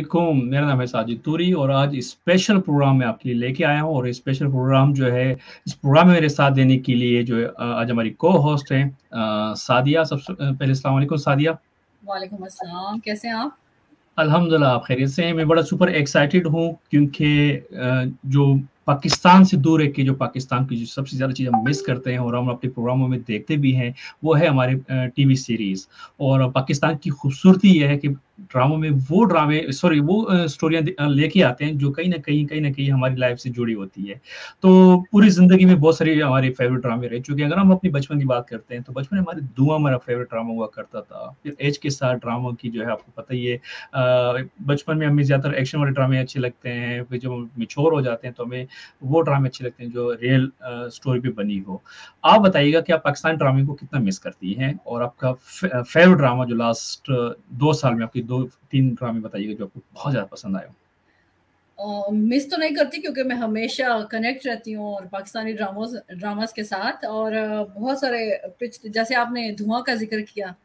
वालेकुम, मेरा नाम है साजिद तूरी और आज स्पेशल प्रोग्राम मैं आपके लिए लेके आया हूँ और स्पेशल प्रोग्राम जो है, इस प्रोग्राम में मेरे साथ देने के लिए जो है आज हमारी को-होस्ट हैं सादिया। सबसे पहले अस्सलाम वालेकुम सादिया। वालेकुम अस्सलाम, कैसे हैं आप? अल्हम्दुलिल्लाह आप खैरियत से हैं। मैं बड़ा सुपर एक्साइटेड हूँ क्योंकि जो पाकिस्तान से दूर है कि जो पाकिस्तान की जो सबसे ज़्यादा चीज़ हम मिस करते हैं और हम अपने प्रोग्रामों में देखते भी हैं, वो है हमारे टीवी सीरीज़। और पाकिस्तान की खूबसूरती ये है कि ड्रामों में वो ड्रामे सॉरी वो स्टोरियाँ लेके आते हैं जो कहीं न कहीं हमारी लाइफ़ से जुड़ी होती है। तो पूरी ज़िंदगी में बहुत सारे हमारे फ़ेवरेट ड्रामे रह चुके हैं। अगर हम अपने बचपन की बात करते हैं, तो बचपन में हमारे धुआँ हमारा फ़ेवरेट ड्रामा हुआ करता था। फिर ऐज के साथ ड्रामों की जो है आपको पता ही है बचपन में हमें ज़्यादातर एक्शन वाले ड्रामे अच्छे लगते हैं, फिर जब हम मैच्योर हो जाते हैं तो हमें वो ड्रामे अच्छे लगते हैं जो रियल स्टोरी पे बनी हो। आप बताइएगा कि आप पाकिस्तानी ड्रामे को कितना मिस करती हैं? और आपका फेवरेट ड्रामा जो लास्ट 2 साल में आपके 2-3 ड्रामे बताइएगा जो आपको बहुत ज़्यादा पसंद आए हों? मिस तो नहीं करती क्योंकि मैं हमेशा कनेक्ट रहती हूँ और पाकिस्तानी ड्रामास के साथ और बहुत सारे जैसे आपने धुआं का जिक्र किया,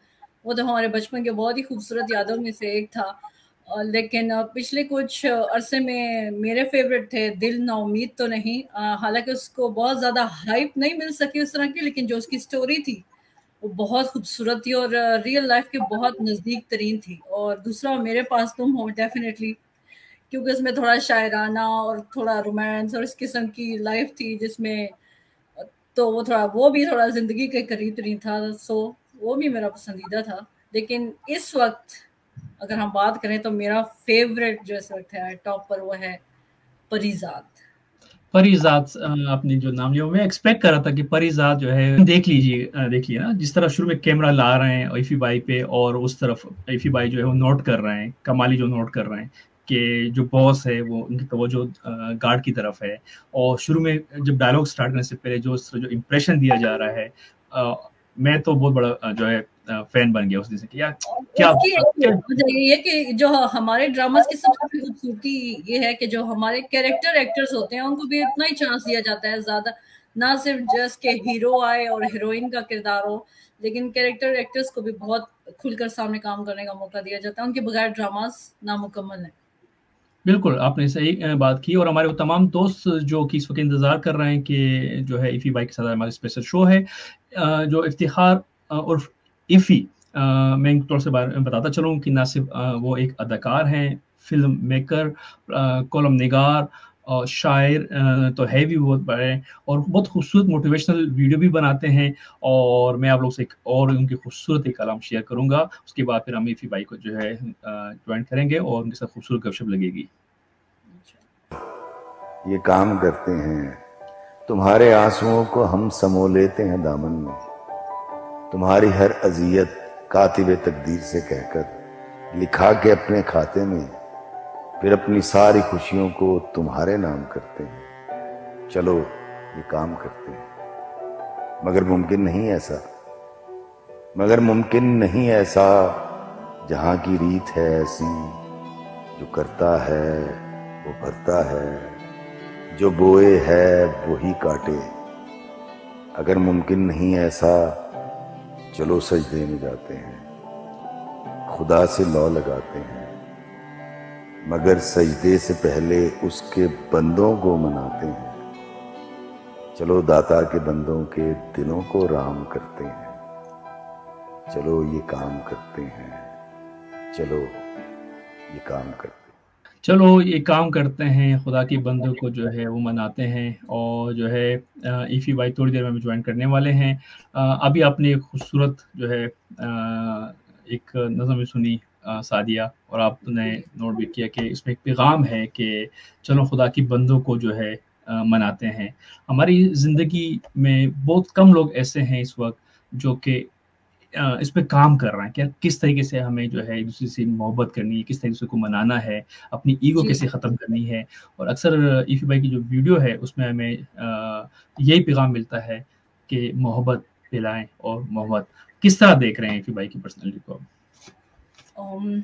वो तो हमारे बचपन के बहुत ही खूबसूरत यादों में से एक था। लेकिन पिछले कुछ अरसे में मेरे फेवरेट थे दिल ना उम्मीद तो नहीं, हालांकि उसको बहुत ज़्यादा हाइप नहीं मिल सकी उस तरह की, लेकिन जो उसकी स्टोरी थी वो बहुत खूबसूरत थी और रियल लाइफ के बहुत नज़दीक तरीन थी। और दूसरा मेरे पास तुम हो, डेफिनेटली, क्योंकि उसमें थोड़ा शायराना और थोड़ा रोमांस और इस किस्म की लाइफ थी जिसमें, तो वो भी थोड़ा जिंदगी के करीब तरीन था। सो वो भी मेरा पसंदीदा था। लेकिन इस वक्त अगर हम बात करें तो मेरा फेवरेट जो इस वक्त है टॉप पर, वो है परीजाद। परीज़ाद आपने जो नाम लिया मैं एक्सपेक्ट कर रहा था कि परीज़ाद जो है देखिए ना जिस तरह शुरू में कैमरा ला रहे हैं इफ़ी भाई पे और उस तरफ इफ़ी भाई जो है वो नोट कर रहे हैं, कमाली जो नोट कर रहे हैं कि जो बॉस है वो उनकी तवज्जो गार्ड की तरफ है। और शुरू में जब डायलॉग स्टार्ट करने से पहले जो इम्प्रेशन दिया जा रहा है अ, मैं तो बहुत बड़ा जो है फैन बन गया उस दिन से कि यार और क्या उसकी क्या मुझे ये कि जो हमारे ड्रामास की सबसे बड़ी खूबसूरती ये है कि जो हमारे कैरेक्टर एक्टर्स होते हैं उनको भी इतना ही चांस दिया जाता है ज्यादा, ना सिर्फ जस्ट के हीरो आए और हीरोइन का किरदार हो, लेकिन कैरेक्टर एक्टर्स को भी बहुत खुलकर सामने काम करने का मौका दिया जाता है। उनके बगैर ड्रामास नामुकम्मल है। बिल्कुल, आपने सही बात की और हमारे वो तमाम दोस्त जो कि इस वक़्त इंतज़ार कर रहे हैं कि जो है इफ़ी भाई के साथ हमारा स्पेशल शो है। जो इफ्तिख़ार उर्फ़ इफ़ी मैं थोड़ा सा बारे में बताता चलूँ कि ना सिर्फ़ वो एक अदाकार हैं, फ़िल्म मेकर कॉलम निगार और शायर तो है भी बहुत बड़े और बहुत खूबसूरत मोटिवेशनल वीडियो भी बनाते हैं। और मैं आप लोग से एक और उनकी खूबसूरत एक कलाम शेयर करूँगा। उसके बाद फिर हम इफ़ी भाई को जो है जॉइन करेंगे और उनके साथ खूबसूरत गपशप लगेगी। ये काम करते हैं, तुम्हारे आंसुओं को हम समो लेते हैं दामन में। तुम्हारी हर अजियत कातिबे तकदीर से कहकर लिखा के अपने खाते में, फिर अपनी सारी खुशियों को तुम्हारे नाम करते हैं। चलो ये काम करते हैं, मगर मुमकिन नहीं ऐसा। जहां की रीत है ऐसी, जो करता है वो भरता है, जो बोए है वही काटे। अगर मुमकिन नहीं ऐसा, चलो सजदे में जाते हैं, खुदा से लौ लगाते हैं, मगर सजदे से पहले उसके बंदों को मनाते हैं। चलो दाता के बंदों के दिलों को राम करते हैं। चलो ये काम करते हैं, चलो ये काम करते हैं। चलो ये काम करते हैं, खुदा के बंदों को जो है वो मनाते हैं और जो है इफ़ी भाई थोड़ी देर में हमें जॉइन करने वाले हैं। अभी आपने एक खूबसूरत जो है एक नज़म सुनी सादिया और आपने नोट भी किया कि इसमें एक पैगाम है कि चलो खुदा के बंदों को जो है मनाते हैं। हमारी ज़िंदगी में बहुत कम लोग ऐसे हैं इस वक़्त जो कि इस पे काम कर रहे हैं कि किस तरीके से हमें जो है एक-दूसरे से मोहब्बत करनी है, किस तरीके से को मनाना है, अपनी ईगो जी, कैसे ख़त्म करनी है। और अक्सर इफ़ी भाई की जो वीडियो है उसमें हमें यही पैगाम मिलता है कि मोहब्बत फैलाएँ और मोहब्बत किस तरह देख रहे हैं इफ़ी भाई की पर्सनैलिटी को? अम,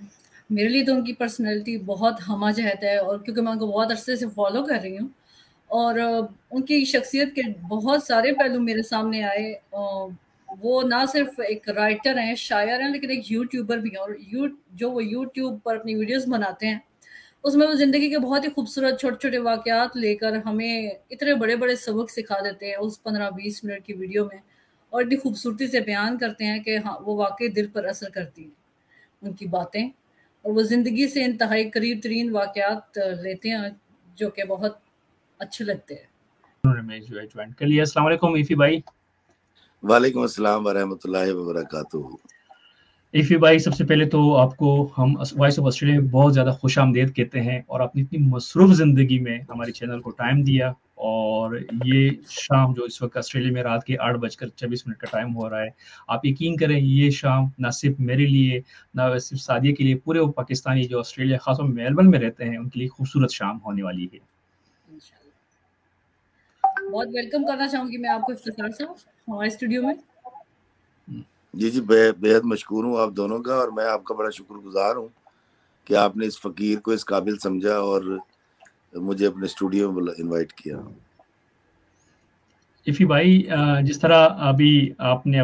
मेरे लिए तो उनकी पर्सनैलिटी बहुत हमजहत है, और क्योंकि मैं उनको बहुत अरसे से फॉलो कर रही हूँ और उनकी शख्सियत के बहुत सारे पहलू मेरे सामने आए। वो ना सिर्फ एक राइटर हैं, शायर हैं, लेकिन एक यूट्यूबर भी हैं। और जो वो यूट्यूब पर अपनी वीडियोस बनाते हैं उसमें वो जिंदगी के बहुत ही खूबसूरत छोटे छोटे वाकयात लेकर हमें इतने बड़े बड़े सबक सिखा देते हैं उस 15-20 मिनट की वीडियो में, और इतनी खूबसूरती से बयान करते हैं कि हाँ, वो वाकई दिल पर असर करती है उनकी बातें, और वो जिंदगी से इंतहाई करीब तरीन वाकयात लेते हैं जो कि बहुत अच्छे लगते हैं। उन्होंने जो है ज्वाइन कर लिया। अस्सलाम वालेकुम इफी भाई। वालेकुम अस्सलाम वरहमतुल्लाहि वबरकातुहू। इफी भाई, सबसे पहले तो आपको हम वॉइस ऑफ ऑस्ट्रेलिया में बहुत ज़्यादा खुशामदीद कहते हैं, और अपनी इतनी मसरूफ ज़िंदगी में हमारे चैनल को टाइम दिया, और ये शाम जो इस वक्त ऑस्ट्रेलिया में रात के 8:24 का टाइम हो रहा है, आप यकीन करें ये शाम ना सिर्फ मेरे लिए, ना सिर्फ सादिया के लिए, पूरे वो पाकिस्तानी जो ऑस्ट्रेलिया खासतौर में मेलबर्न में रहते हैं उनके लिए खूबसूरत शाम होने वाली है। बहुत वेलकम करना चाहूंगी मैं आपको इफ्तिखार साहब हमारे स्टूडियो में। जी बेहद मशकूर हूँ आप दोनों का, और मैं आपका बड़ा शुक्रगुजार हूँ कि आपने इस फकीर को इस काबिल समझा और मुझे अपने स्टूडियो में इनवाइट किया। इफी भाई, जिस तरह अभी आपने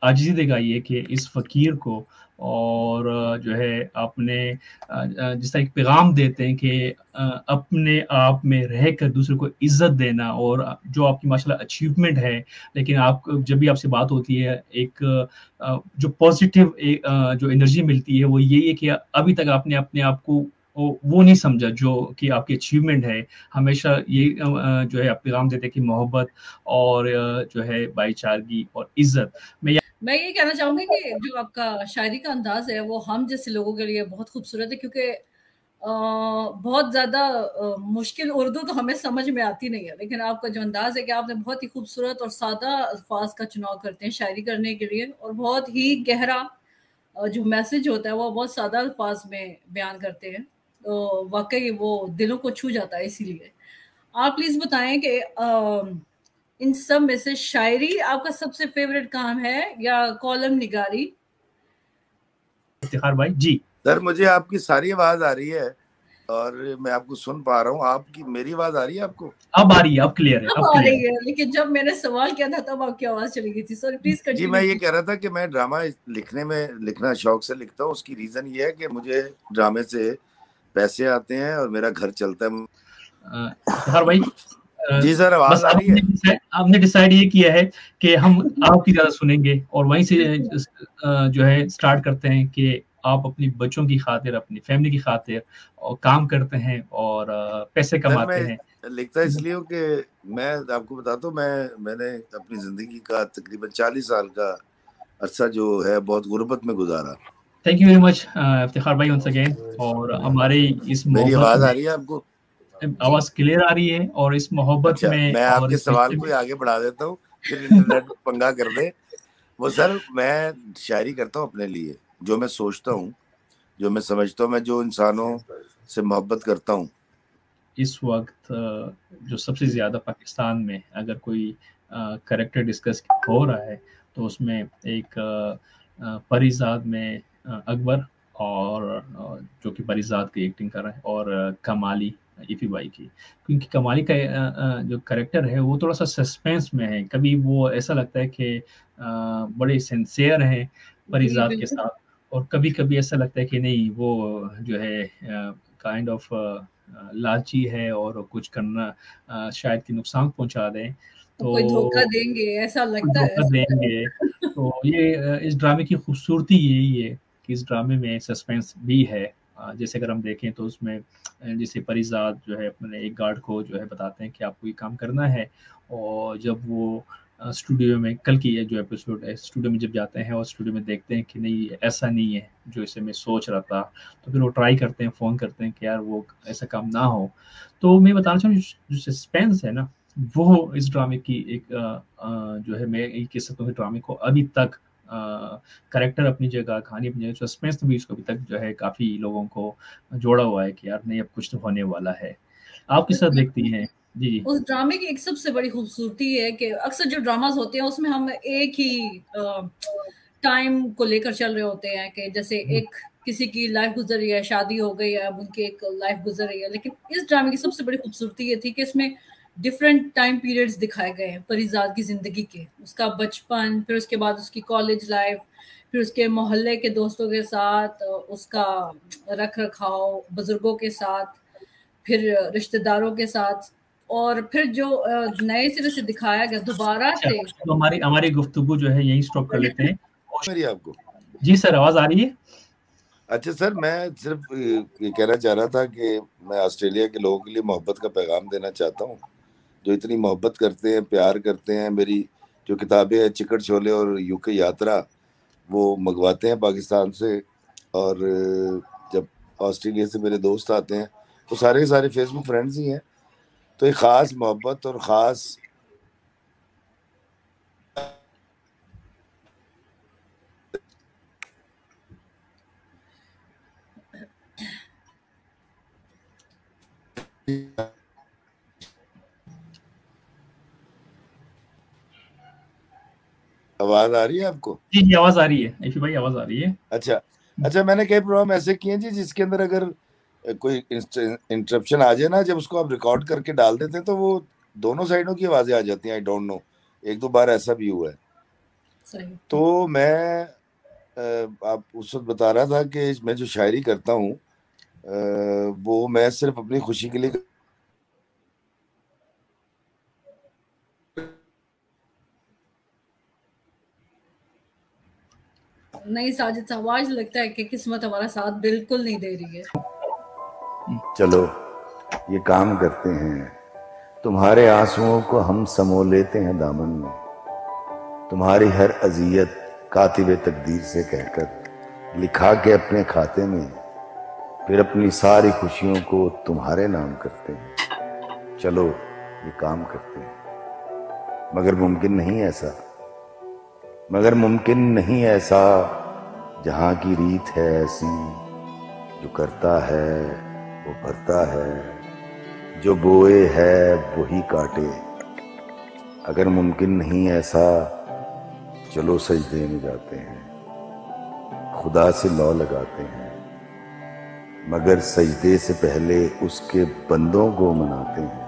आजिज़ी दिखाई है कि इस फकीर को, और जो है आपने जिस तरह एक पैगाम देते हैं कि अपने आप में रहकर दूसरे को इज्जत देना, और जो आपकी माशाल्लाह अचीवमेंट है, लेकिन आप जब भी आपसे बात होती है एक जो पॉजिटिव जो एनर्जी मिलती है वो यही है कि अभी तक आपने अपने आप को वो नहीं समझा जो कि आपकी अचीवमेंट है। हमेशा ये जो है आप पैगाम देते हैं कि मोहब्बत और जो है भाईचारगी और इज्जत। मैं ये कहना चाहूंगी कि जो आपका शायरी का अंदाज है वो हम जैसे लोगों के लिए बहुत खूबसूरत है, क्योंकि बहुत ज़्यादा मुश्किल उर्दू तो हमें समझ में आती नहीं है, लेकिन आपका जो अंदाज है कि आपने बहुत ही खूबसूरत और सादा अल्फाज का चुनाव करते हैं शायरी करने के लिए, और बहुत ही गहरा जो मैसेज होता है वो बहुत सादा अल्फाज में बयान करते हैं, तो वाकई वो दिलों को छू जाता है। इसीलिए आप प्लीज बताएं कि इन सब में से शायरी आपका सबसे फेवरेट काम है या कॉलम निगारी? इफ्तिखार भाई जी। सर मुझे आपकी सारी आवाज आ रही है और मैं आपको सुन पा रहा हूँ। आपकी मेरी आवाज आ रही है आपको? अब आ रही है, अब क्लियर है, अब आ रही है, लेकिन जब मैंने सवाल किया था तब आपकी आवाज चली गई थी। Sorry, please continue. जी मैं ये कह रहा था कि मैं ड्रामा लिखना शौक से लिखता हूँ। उसकी रीजन ये है कि मुझे ड्रामे से पैसे आते हैं और मेरा घर चलता है। इफ्तिखार भाई जी सर, आवाज आ रही है? आपने डिसाइड ये किया है कि हम आपकी ज्यादा सुनेंगे, और वहीं से जो है स्टार्ट करते हैं कि आप अपनी बच्चों की खातिर, अपनी फैमिली की खातिर और काम करते हैं और पैसे कमाते हैं। लिखता इसलिए कि मैं आपको बताता हूँ, मैंने अपनी जिंदगी का तकरीबन 40 साल का अरसा जो है बहुत गुर्बत में गुजारा। Thank you very much Iftikhar भाई वंस अगेन। और हमारे इस मेरी आवाज आ रही है आपको? आवाज क्लियर आ रही है, और इस मोहब्बत में मैं आपके सवाल को आगे बढ़ा देता हूँ, फिर इंटरनेट पंगा कर दे। वो सर, मैं शायरी करता हूँ अपने लिए, जो मैं सोचता हूँ, जो मैं समझता हूँ, मैं जो इंसानों से मोहब्बत करता हूँ। इस वक्त जो सबसे ज्यादा पाकिस्तान में अगर कोई कैरेक्टर डिस्कस हो रहा है तो उसमें एक परिजाद में अकबर, और जो कि परिजाद की एक्टिंग कर रहा है, और कमाली इफी भाई की, क्योंकि कमाली का जो कैरेक्टर है वो थोड़ा सा सस्पेंस में है। कभी वो ऐसा लगता है कि बड़े सिंसियर हैं परिजाद के साथ, और कभी कभी ऐसा लगता है कि नहीं, वो जो है काइंड ऑफ लालची है और कुछ करना शायद कि नुकसान पहुंचा दें, तो कोई धोखा देंगे ऐसा लगता है। धोखा देंगे। तो ये इस ड्रामे की खूबसूरती यही है कि इस ड्रामे में सस्पेंस भी है। जैसे अगर हम देखें तो उसमें जैसे परिजाद जो है अपने एक गार्ड को जो है बताते हैं कि आपको ये काम करना है, और जब वो स्टूडियो में, कल की जो एपिसोड है, स्टूडियो में जब जाते हैं और स्टूडियो में देखते हैं कि नहीं ऐसा नहीं है जो इसे मैं सोच रहा था, तो फिर वो ट्राई करते हैं, फ़ोन करते हैं कि यार वो ऐसा काम ना हो। तो मैं बताना चाहूँ जो सस्पेंस है ना, वो इस ड्रामे की एक जो है, मैं ये कह सकता हूँ कि ड्रामे को अभी तक कैरेक्टर अपनी जगह, कहानी अपनी जगह, सस्पेंस भी इसको अभी तक जो है काफ़ी लोगों को जोड़ा हुआ है कि यार नहीं अब कुछ तो होने वाला है। आप किस तरह देखती हैं? जी। उस ड्रामे की एक सबसे बड़ी खूबसूरती है कि अक्सर जो ड्रामास होते हैं उसमें हम एक ही टाइम को लेकर चल रहे होते हैं, कि जैसे एक किसी की लाइफ गुजर रही है, शादी हो गई है, अब उनकी एक लाइफ गुजर रही है। लेकिन इस ड्रामे की सबसे बड़ी खूबसूरती ये थी कि इसमें डिफरेंट टाइम पीरियड्स दिखाए गए हैं परिजाद की जिंदगी के, उसका बचपन, फिर उसके बाद उसकी कॉलेज लाइफ, फिर उसके मोहल्ले के दोस्तों के साथ, उसका रख रखाव, बुजुर्गों के साथ, फिर रिश्तेदारों के साथ, और फिर जो नए सिरे से दिखाया गया दोबारा अच्छा, से। तो हमारी गुफ्तगू जो है यही स्टॉप कर लेते हैं। मेरी आपको जी सर, आवाज आ रही है? अच्छा सर, मैं सिर्फ ये कहना चाह रहा था कि मैं ऑस्ट्रेलिया के लोगों के लिए मोहब्बत का पैगाम देना चाहता हूँ, जो इतनी मोहब्बत करते हैं, प्यार करते हैं। मेरी जो किताबें हैं चिकट छोले और यूके यात्रा, वो मंगवाते हैं पाकिस्तान से, और जब ऑस्ट्रेलिया से मेरे दोस्त आते हैं तो सारे के सारे फेसबुक फ्रेंड्स ही हैं। तो एक ख़ास मोहब्बत और ख़ास आवाज आ रही है आपको? जी आवाज आ रही है ऐफी भाई, आवाज आ रही है। अच्छा, मैंने कई प्रोग्राम ऐसे किए जी जिसके अंदर अगर कोई इंटरप्शन आ जाए ना, जब उसको आप रिकॉर्ड करके डाल देते हैं तो वो दोनों साइडों की आवाजें आ जाती हैं। आई डोंट नो, एक दो बार ऐसा भी हुआ है। सही। तो मैं आप उस वक्त बता रहा था कि मैं जो शायरी करता हूँ वो मैं सिर्फ अपनी खुशी के लिए नहीं साजिद साहब, आज लगता है कि किस्मत हमारा साथ बिल्कुल नहीं दे रही है। चलो ये काम करते हैं, तुम्हारे आंसुओं को हम समो लेते हैं दामन में, तुम्हारी हर अजियत कातिबे तकदीर से कहकर लिखा के अपने खाते में, फिर अपनी सारी खुशियों को तुम्हारे नाम करते हैं। चलो ये काम करते हैं, मगर मुमकिन नहीं ऐसा, जहां की रीत है ऐसी, जो करता है वो भरता है, जो बोए है वही काटे। अगर मुमकिन नहीं ऐसा, चलो सजदे में जाते हैं, खुदा से लौ लगाते हैं, मगर सजदे से पहले उसके बंदों को मनाते हैं।